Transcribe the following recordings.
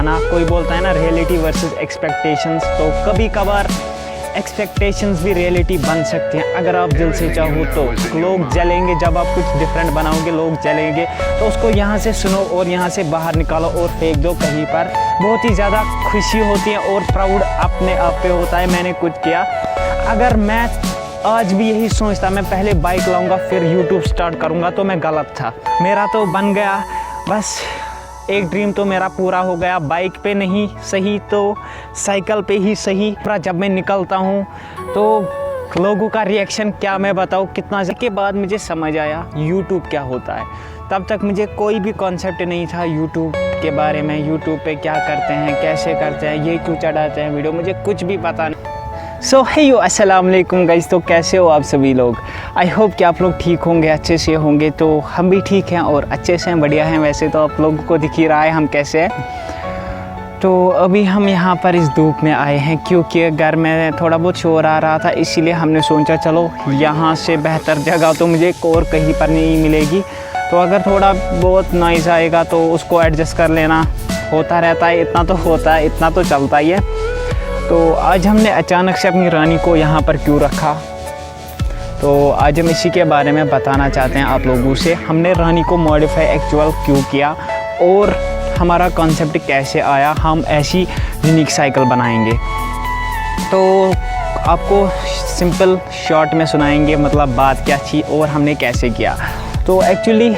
ना कोई बोलता है ना रियलिटी वर्सेस एक्सपेक्टेशंस, तो कभी कभार एक्सपेक्टेशंस भी रियलिटी बन सकती हैं अगर आप दिल से चाहो तो। लोग जलेंगे जब आप कुछ डिफरेंट बनाओगे, लोग जलेंगे, तो उसको यहाँ से सुनो और यहाँ से बाहर निकालो और फेंक दो कहीं पर। बहुत ही ज़्यादा खुशी होती है और प्राउड अपने आप पे होता है मैंने कुछ किया। अगर मैं आज भी यही सोचता मैं पहले बाइक लाऊंगा फिर यूट्यूब स्टार्ट करूंगा तो मैं गलत था। मेरा तो बन गया, बस एक ड्रीम तो मेरा पूरा हो गया। बाइक पे नहीं सही तो साइकिल पे ही सही। जब मैं निकलता हूँ तो लोगों का रिएक्शन क्या मैं बताऊँ कितना। के बाद मुझे समझ आया यूट्यूब क्या होता है। तब तक मुझे कोई भी कॉन्सेप्ट नहीं था यूट्यूब के बारे में। यूट्यूब पे क्या करते हैं, कैसे करते हैं, ये क्यों चढ़ाते हैं वीडियो, मुझे कुछ भी पता नहीं। सो हेयो अस्सलाम वालेकुम गाइस, तो कैसे हो आप सभी लोग। आई होप कि आप लोग ठीक होंगे, अच्छे से होंगे। तो हम भी ठीक हैं और अच्छे से हैं, बढ़िया हैं। वैसे तो आप लोगों को दिख ही रहा है हम कैसे हैं। तो अभी हम यहाँ पर इस धूप में आए हैं क्योंकि घर में थोड़ा बहुत शोर आ रहा था, इसीलिए हमने सोचा चलो यहाँ से बेहतर जगह तो मुझे और कहीं पर नहीं मिलेगी। तो अगर थोड़ा बहुत नॉइज़ आएगा तो उसको एडजस्ट कर लेना, होता रहता है, इतना तो होता है, इतना तो चलता ही है। तो आज हमने अचानक से अपनी रानी को यहाँ पर क्यों रखा, तो आज हम इसी के बारे में बताना चाहते हैं आप लोगों से। हमने रानी को मॉडिफाई एक्चुअल क्यों किया और हमारा कॉन्सेप्ट कैसे आया, हम ऐसी यूनिक साइकिल बनाएंगे। तो आपको सिंपल शॉर्ट में सुनाएंगे मतलब बात क्या थी और हमने कैसे किया। तो एक्चुअली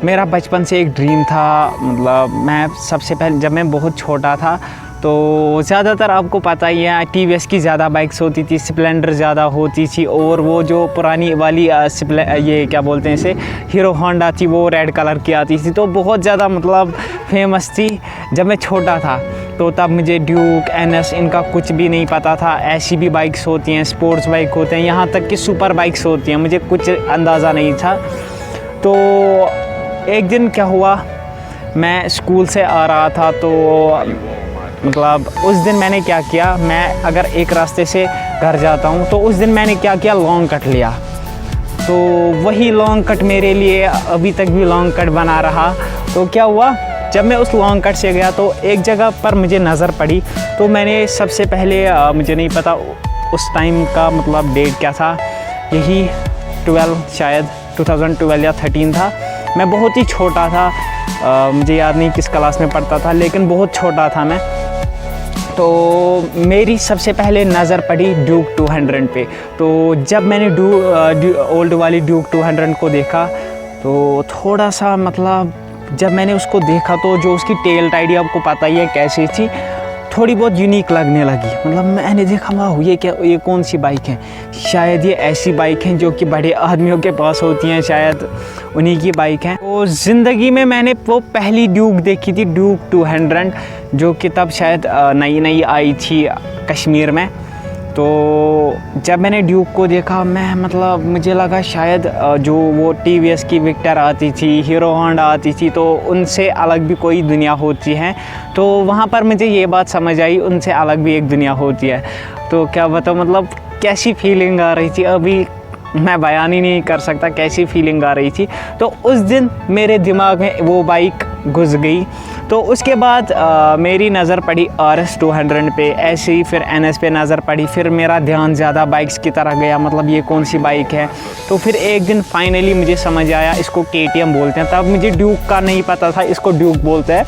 मेरा बचपन से एक ड्रीम था। मतलब मैं सबसे पहले जब मैं बहुत छोटा था तो ज़्यादातर आपको पता ही है टीवीएस की ज़्यादा बाइक्स होती थी, स्प्लेंडर ज़्यादा होती थी, और वो जो पुरानी वाली ये क्या बोलते हैं इसे, हीरो होंडा थी, वो रेड कलर की आती थी। तो बहुत ज़्यादा मतलब फेमस थी जब मैं छोटा था। तो तब मुझे ड्यूक, एनएस इनका कुछ भी नहीं पता था। ऐसी भी बाइक्स होती हैं, स्पोर्ट्स बाइक होते हैं, यहाँ तक कि सुपर बाइक्स होती हैं, मुझे कुछ अंदाज़ा नहीं था। तो एक दिन क्या हुआ, मैं स्कूल से आ रहा था तो मतलब उस दिन मैंने क्या किया, मैं अगर एक रास्ते से घर जाता हूँ तो उस दिन मैंने क्या किया, लॉन्ग कट लिया। तो वही लॉन्ग कट मेरे लिए अभी तक भी लॉन्ग कट बना रहा। तो क्या हुआ, जब मैं उस लॉन्ग कट से गया तो एक जगह पर मुझे नज़र पड़ी। तो मैंने सबसे पहले मुझे नहीं पता उस टाइम का मतलब डेट क्या था, यही 12 शायद 2012 या 13 था। मैं बहुत ही छोटा था, मुझे याद नहीं किस क्लास में पढ़ता था, लेकिन बहुत छोटा था मैं। तो मेरी सबसे पहले नज़र पड़ी ड्यूक 200 पे। तो जब मैंने ओल्ड वाली ड्यूक 200 को देखा तो थोड़ा सा मतलब जब मैंने उसको देखा तो जो उसकी टेल टाइडी आपको पता ही है कैसी थी, थोड़ी बहुत यूनिक लगने लगी। मतलब मैंने देखा वाह ये कौन सी बाइक है, शायद ये ऐसी बाइक हैं जो कि बड़े आदमियों के पास होती हैं, शायद उन्हीं की बाइक हैं। तो ज़िंदगी में मैंने वो पहली ड्यूक देखी थी, ड्यूक 200, जो कि तब शायद नई नई आई थी कश्मीर में। तो जब मैंने ड्यूक को देखा मैं मतलब मुझे लगा शायद जो वो टीवीएस की विक्टर आती थी, हीरो होंडा आती थी, तो उनसे अलग भी कोई दुनिया होती है। तो वहाँ पर मुझे ये बात समझ आई, उनसे अलग भी एक दुनिया होती है। तो क्या बताऊँ मतलब कैसी फीलिंग आ रही थी, अभी मैं बयान ही नहीं कर सकता कैसी फीलिंग आ रही थी। तो उस दिन मेरे दिमाग में वो बाइक घुस गई। तो उसके बाद मेरी नज़र पड़ी RS 200 पे, ऐसे ही फिर NS पे नज़र पड़ी। फिर मेरा ध्यान ज़्यादा बाइक्स की तरह गया, मतलब ये कौन सी बाइक है। तो फिर एक दिन फाइनली मुझे समझ आया इसको KTM बोलते हैं। तब मुझे ड्यूक का नहीं पता था इसको ड्यूक बोलते हैं,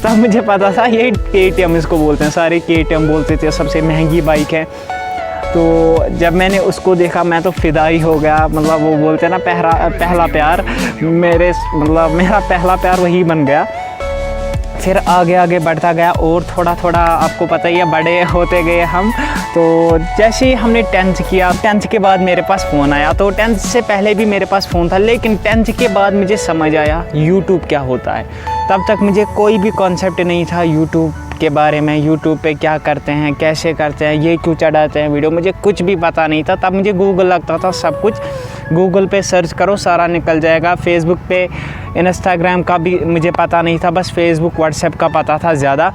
तब मुझे पता था ये KTM इसको बोलते हैं, सारे KTM बोलते थे, सबसे महंगी बाइक है। तो जब मैंने उसको देखा मैं तो फ़िदा ही हो गया। मतलब वो बोलते हैं ना पहला प्यार, मेरा पहला प्यार वही बन गया। फिर आगे आगे बढ़ता गया और थोड़ा थोड़ा आपको पता ही है बड़े होते गए हम। तो जैसे ही हमने 10th किया, 10th के बाद मेरे पास फ़ोन आया। तो 10th से पहले भी मेरे पास फ़ोन था, लेकिन 10th के बाद मुझे समझ आया यूट्यूब क्या होता है। तब तक मुझे कोई भी कॉन्सेप्ट नहीं था यूट्यूब के बारे में, यूट्यूब पे क्या करते हैं, कैसे करते हैं, ये क्यों चढ़ाते हैं वीडियो, मुझे कुछ भी पता नहीं था। तब मुझे गूगल लगता था सब कुछ, गूगल पे सर्च करो सारा निकल जाएगा। फेसबुक पे, इंस्टाग्राम का भी मुझे पता नहीं था, बस फेसबुक व्हाट्सएप का पता था ज़्यादा।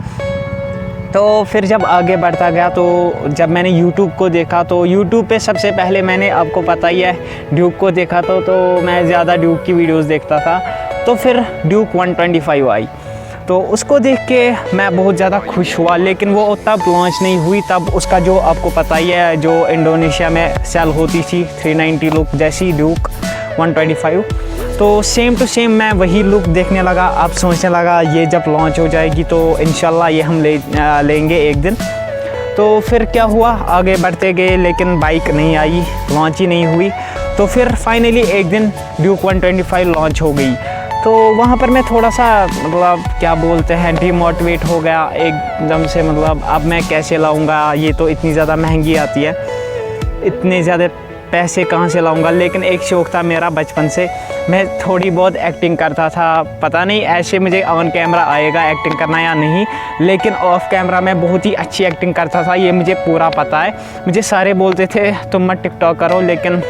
तो फिर जब आगे बढ़ता गया तो जब मैंने यूट्यूब को देखा तो यूट्यूब पे सबसे पहले मैंने, आपको पता ही है, ड्यूक को देखा। तो मैं ज़्यादा ड्यूक की वीडियोस देखता था। तो फिर ड्यूक 125 आई। तो उसको देख के मैं बहुत ज़्यादा खुश हुआ, लेकिन वो तब लॉन्च नहीं हुई। तब उसका जो आपको पता ही है, जो इंडोनेशिया में सेल होती थी 390 लुक जैसी ड्यूक 125, तो सेम टू सेम मैं वही लुक देखने लगा। अब सोचने लगा ये जब लॉन्च हो जाएगी तो इंशाल्लाह ये हम लेंगे एक दिन। तो फिर क्या हुआ, आगे बढ़ते गए, लेकिन बाइक नहीं आई, लॉन्च ही नहीं हुई। तो फिर फाइनली एक दिन ड्यूक 125 लॉन्च हो गई। तो वहाँ पर मैं थोड़ा सा मतलब क्या बोलते हैं डीमोटिवेट हो गया एकदम से। मतलब अब मैं कैसे लाऊंगा, ये तो इतनी ज़्यादा महंगी आती है, इतने ज़्यादा पैसे कहाँ से लाऊंगा। लेकिन एक शौक़ था मेरा बचपन से, मैं थोड़ी बहुत एक्टिंग करता था। पता नहीं ऐसे मुझे ऑन कैमरा आएगा एक्टिंग करना या नहीं, लेकिन ऑफ कैमरा मैं बहुत ही अच्छी एक्टिंग करता था, ये मुझे पूरा पता है। मुझे सारे बोलते थे तुम मत टिकटॉक करो, लेकिन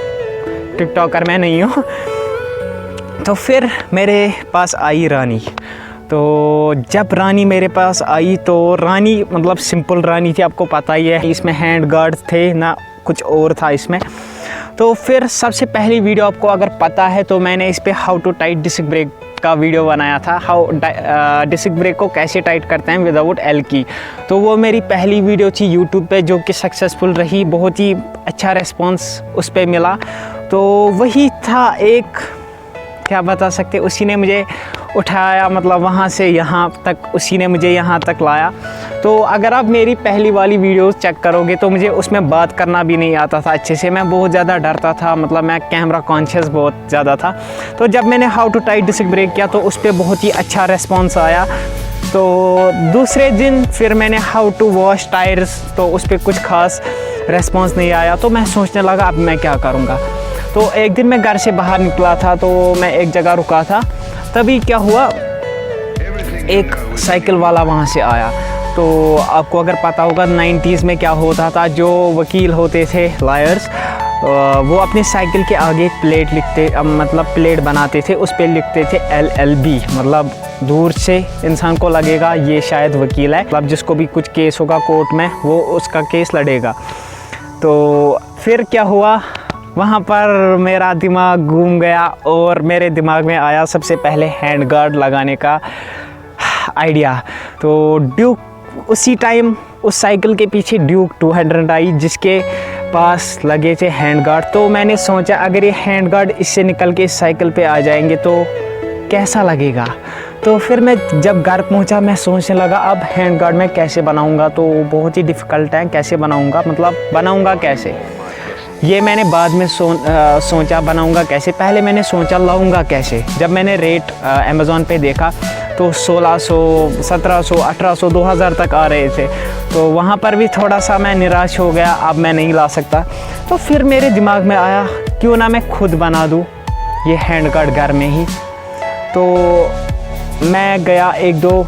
टिकटॉकर मैं नहीं हूँ। तो फिर मेरे पास आई रानी। तो जब रानी मेरे पास आई तो रानी मतलब सिंपल रानी थी, आपको पता ही है। इसमें हैंड गार्ड्स थे ना, कुछ और था इसमें। तो फिर सबसे पहली वीडियो आपको अगर पता है तो मैंने इस पर how to tight disc brake का वीडियो बनाया था, डिस्क ब्रेक को कैसे टाइट करते हैं विदाउट एल की। तो वो मेरी पहली वीडियो थी यूट्यूब पे, जो कि सक्सेसफुल रही, बहुत ही अच्छा रिस्पॉन्स उस पर मिला। तो वही था एक, क्या बता सकते, उसी ने मुझे उठाया, मतलब वहाँ से यहाँ तक उसी ने मुझे यहाँ तक लाया। तो अगर आप मेरी पहली वाली वीडियोस चेक करोगे तो मुझे उसमें बात करना भी नहीं आता था अच्छे से, मैं बहुत ज़्यादा डरता था, मतलब मैं कैमरा कॉन्शियस बहुत ज़्यादा था। तो जब मैंने how to tight disc brake किया तो उस पर बहुत ही अच्छा रिस्पॉन्स आया। तो दूसरे दिन फिर मैंने हाउ टू वॉश टायर्स, तो उस पर कुछ खास रिस्पॉन्स नहीं आया। तो मैं सोचने लगा अब मैं क्या करूँगा। तो एक दिन मैं घर से बाहर निकला था, तो मैं एक जगह रुका था, तभी क्या हुआ, एक साइकिल वाला वहाँ से आया। तो आपको अगर पता होगा 90s में क्या होता था, जो वकील होते थे लॉयर्स, वो अपने साइकिल के आगे एक प्लेट लिखते, मतलब प्लेट बनाते थे, उस पर लिखते थे LLB, मतलब दूर से इंसान को लगेगा ये शायद वकील है, मतलब जिसको भी कुछ केस होगा कोर्ट में वो उसका केस लड़ेगा। तो फिर क्या हुआ, वहाँ पर मेरा दिमाग घूम गया और मेरे दिमाग में आया सबसे पहले हैंड गार्ड लगाने का आइडिया। तो ड्यूक उसी टाइम उस साइकिल के पीछे ड्यूक 200 आई, जिसके पास लगे थे हैंड गार्ड। तो मैंने सोचा अगर ये हैंड गार्ड इससे निकल के इस साइकिल पे आ जाएंगे तो कैसा लगेगा। तो फिर मैं जब घर पहुंचा मैं सोचने लगा अब हैंड गार्ड मैं कैसे बनाऊंगा। तो बहुत ही डिफ़िकल्ट है, कैसे बनाऊंगा, मतलब बनाऊंगा कैसे, ये मैंने बाद में सोचा बनाऊंगा कैसे। पहले मैंने सोचा लाऊंगा कैसे। जब मैंने रेट अमेज़ॉन पे देखा तो 1600, 1700, 1800, 2000 तक आ रहे थे। तो वहाँ पर भी थोड़ा सा मैं निराश हो गया, अब मैं नहीं ला सकता। तो फिर मेरे दिमाग में आया क्यों ना मैं खुद बना दूँ ये हैंड गार्ड घर में ही। तो मैं गया एक दो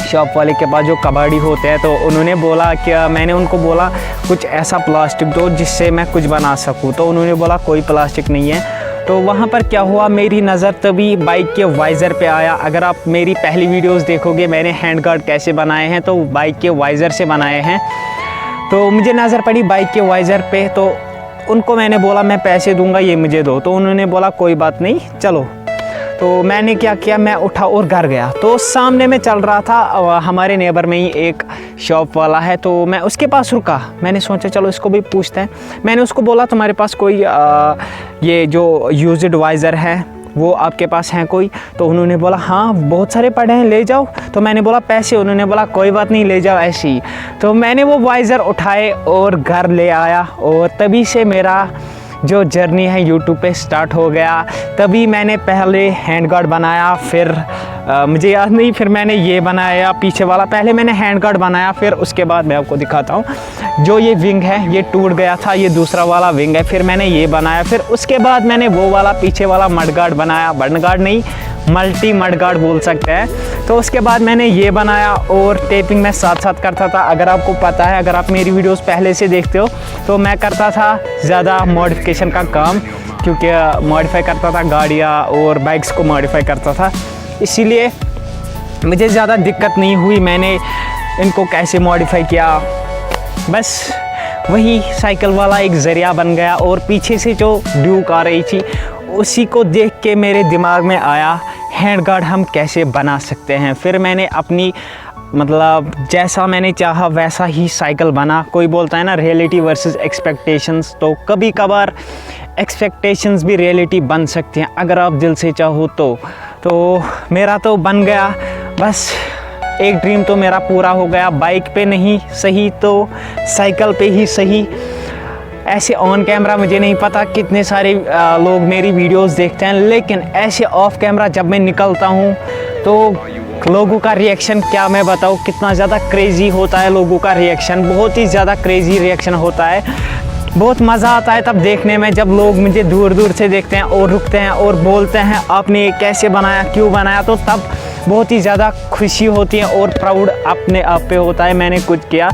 शॉप वाले के पास जो कबाड़ी होते हैं, तो उन्होंने बोला कि मैंने उनको बोला कुछ ऐसा प्लास्टिक दो जिससे मैं कुछ बना सकूं। तो उन्होंने बोला कोई प्लास्टिक नहीं है। तो वहाँ पर क्या हुआ, मेरी नज़र तभी बाइक के वाइज़र पे आया। अगर आप मेरी पहली वीडियोस देखोगे मैंने हैंड गार्ड कैसे बनाए हैं तो बाइक के वाइज़र से बनाए हैं। तो मुझे नज़र पड़ी बाइक के वाइज़र पे, तो उनको मैंने बोला मैं पैसे दूँगा ये मुझे दो। तो उन्होंने बोला कोई बात नहीं चलो। तो मैंने क्या किया, मैं उठा और घर गया। तो सामने में चल रहा था, हमारे नेबर में ही एक शॉप वाला है, तो मैं उसके पास रुका। मैंने सोचा चलो इसको भी पूछते हैं। मैंने उसको बोला तुम्हारे पास कोई ये जो यूज्ड वाइज़र है वो आपके पास हैं कोई? तो उन्होंने बोला हाँ बहुत सारे पड़े हैं ले जाओ। तो मैंने बोला पैसे? उन्होंने बोला कोई बात नहीं ले जाओ ऐसे ही। तो मैंने वो वाइज़र उठाए और घर ले आया, और तभी से मेरा जो जर्नी है यूट्यूब पे स्टार्ट हो गया। तभी मैंने पहले हैंड गार्ड बनाया, फिर मुझे याद नहीं, फिर मैंने ये बनाया पीछे वाला। पहले मैंने हैंड गार्ड बनाया, फिर उसके बाद मैं आपको दिखाता हूँ। जो ये विंग है ये टूट गया था, ये दूसरा वाला विंग है, फिर मैंने ये बनाया। फिर उसके बाद मैंने वो वाला पीछे वाला मड गार्ड बनाया, मड गार्ड नहीं मल्टी मड गार्ड बोल सकते हैं। तो उसके बाद मैंने ये बनाया, और टेपिंग मैं साथ साथ करता था। अगर आपको पता है, अगर आप मेरी वीडियोस पहले से देखते हो तो मैं करता था ज़्यादा मॉडिफिकेशन का काम, क्योंकि मॉडिफाई करता था गाड़ियाँ और बाइक्स को मॉडिफाई करता था, इसीलिए मुझे ज़्यादा दिक्कत नहीं हुई मैंने इनको कैसे मॉडिफाई किया। बस वही साइकिल वाला एक ज़रिया बन गया। और पीछे से जो ड्यूक आ रही थी उसी को देख के मेरे दिमाग में आया हैंड गार्ड हम कैसे बना सकते हैं। फिर मैंने अपनी मतलब जैसा मैंने चाहा वैसा ही साइकिल बना। कोई बोलता है ना रियलिटी वर्सेस एक्सपेक्टेशंस, तो कभी कभार एक्सपेक्टेशंस भी रियलिटी बन सकती हैं अगर आप दिल से चाहो तो मेरा तो बन गया, बस एक ड्रीम तो मेरा पूरा हो गया। बाइक पे नहीं सही तो साइकिल पे ही सही। ऐसे ऑन कैमरा मुझे नहीं पता कितने सारे लोग मेरी वीडियोस देखते हैं, लेकिन ऐसे ऑफ कैमरा जब मैं निकलता हूँ तो लोगों का रिएक्शन क्या मैं बताऊँ, कितना ज़्यादा क्रेज़ी होता है लोगों का रिएक्शन। बहुत ही ज़्यादा क्रेज़ी रिएक्शन होता है। बहुत मज़ा आता है तब देखने में जब लोग मुझे दूर दूर से देखते हैं और रुकते हैं और बोलते हैं आपने ये कैसे बनाया, क्यों बनाया। तो तब बहुत ही ज़्यादा खुशी होती है और प्राउड अपने आप पे होता है मैंने कुछ किया।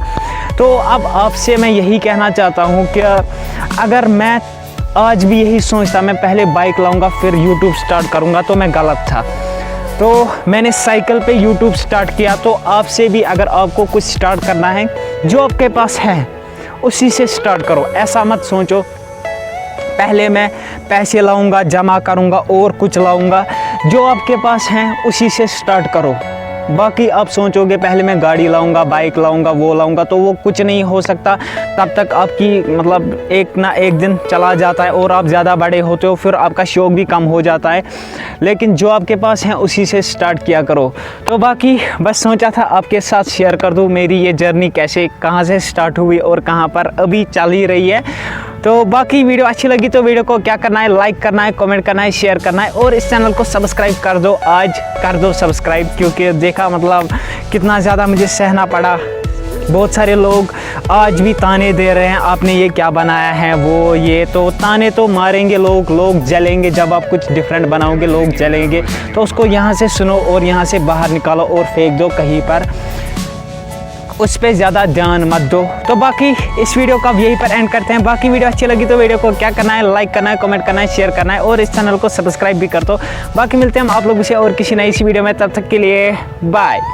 तो अब आपसे मैं यही कहना चाहता हूँ कि अगर मैं आज भी यही सोचता मैं पहले बाइक लाऊंगा फिर यूट्यूब स्टार्ट करूँगा तो मैं गलत था। तो मैंने साइकिल पे यूट्यूब स्टार्ट किया। तो आपसे भी अगर आपको कुछ स्टार्ट करना है, जो आपके पास है उसी से स्टार्ट करो। ऐसा मत सोचो पहले मैं पैसे लाऊंगा, जमा करूंगा और कुछ लाऊंगा। जो आपके पास हैं उसी से स्टार्ट करो। बाकी आप सोचोगे पहले मैं गाड़ी लाऊंगा, बाइक लाऊंगा, वो लाऊंगा, तो वो कुछ नहीं हो सकता। तब तक आपकी मतलब एक ना एक दिन चला जाता है और आप ज़्यादा बड़े होते हो, फिर आपका शौक़ भी कम हो जाता है। लेकिन जो आपके पास हैं उसी से स्टार्ट किया करो। तो बाकी बस सोचा था आपके साथ शेयर कर दूँ मेरी ये जर्नी कैसे कहाँ से स्टार्ट हुई और कहाँ पर अभी चल ही रही है। तो बाकी वीडियो अच्छी लगी तो वीडियो को क्या करना है, लाइक करना है, कमेंट करना है, शेयर करना है और इस चैनल को सब्सक्राइब कर दो। आज कर दो सब्सक्राइब, क्योंकि देखा मतलब कितना ज़्यादा मुझे सहना पड़ा। बहुत सारे लोग आज भी ताने दे रहे हैं आपने ये क्या बनाया है, वो ये। तो ताने तो मारेंगे लोग जलेंगे। जब आप कुछ डिफरेंट बनाओगे लोग जलेंगे। तो उसको यहाँ से सुनो और यहाँ से बाहर निकालो और फेंक दो कहीं पर, उस पर ज़्यादा ध्यान मत दो। तो बाकी इस वीडियो का यहीं पर एंड करते हैं। बाकी वीडियो अच्छी लगी तो वीडियो को क्या करना है, लाइक करना है, कमेंट करना है, शेयर करना है और इस चैनल को सब्सक्राइब भी कर दो। बाकी मिलते हैं हम आप लोगों से और किसी नई सी वीडियो में, तब तक के लिए बाय।